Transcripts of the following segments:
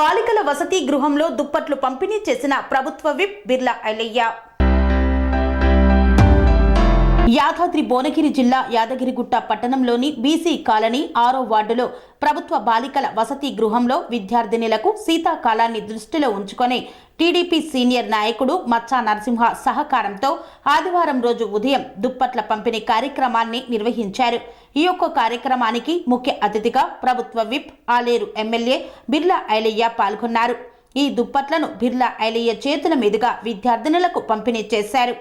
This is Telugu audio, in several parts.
బాలికల వసతి గృహంలో దుప్పట్లు పంపిణీ చేసిన ప్రభుత్వ విప్ బిర్లా ఐలయ్య. యాదాద్రి భువనగిరి జిల్లా యాదగిరిగుట్ట పట్టణంలోని బీసీ కాలనీ 6వ వార్డులో ప్రభుత్వ బాలికల వసతి గృహంలో విద్యార్థినులకు శీతాకాలాన్ని దృష్టిలో ఉంచుకొని టీడీపీ సీనియర్ నాయకుడు మచ్చా నరసింహ సహకారంతో ఆదివారం రోజు ఉదయం దుప్పట్ల పంపిణీ కార్యక్రమాన్ని నిర్వహించారు. ఈ యొక్క కార్యక్రమానికి ముఖ్య అతిథిగా ప్రభుత్వ విప్ ఆలేరు ఎమ్మెల్యే బిర్లా ఐలయ్య పాల్గొన్నారు. ఈ దుప్పట్లను బిర్లా ఐలయ్య చేతుల మీదుగా విద్యార్థినులకు పంపిణీ చేశారు.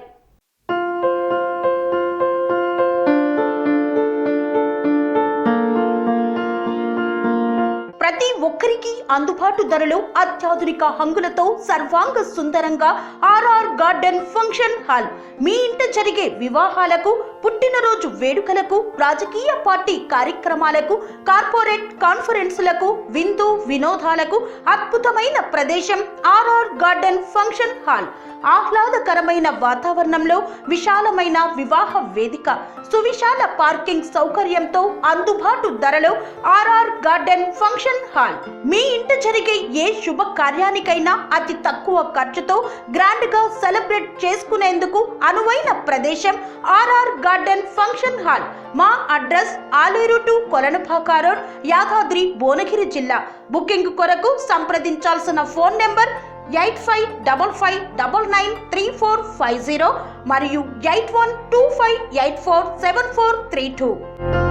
ప్రతి ఒక్కరికి అందుబాటు ధరలో అత్యాధునిక హంగులతో సర్వాంగ సుందరంగా ఆర్ఆర్ గార్డెన్ ఫంక్షన్ హాల్. మీ ఇంట జరిగే వివాహాలకు, పుట్టినరోజు వేడుకలకు, రాజకీయ పార్టీ కార్యక్రమాలకు, కార్పొరేట్ కాన్ఫరెన్సులకు, విందు వినోదాలకు అద్భుతమైన ప్రదేశం ఆర్ఆర్ గార్డెన్ ఫంక్షన్ హాల్. ఆహ్లాదకరమైన వాతావరణంలో విశాలమైన వివాహ వేదిక, సువిశాల పార్కింగ్ సౌకర్యంతో అందుబాటు ధరలో ఆర్ఆర్ గార్డెన్ ఫంక్షన్ హాల్. మీ ఇంట జరిగే ఏ శుభ కార్యానికైనా అతి తక్కువ ఖర్చుతో గ్రాండ్ గా సెలబ్రేట్ చేసుకునేందుకు అనువైన ప్రదేశం ఆర్ఆర్ గార్డెన్ ఫంక్షన్ హాల్. మా address Aleru to Kolanupaka road, Yadadri Bhuvanagiri జిల్లా. బుకింగ్ కొరకు సంప్రదించాల్సిన ఫోన్ నెంబర్ 8555993450 మరియు 8125847432.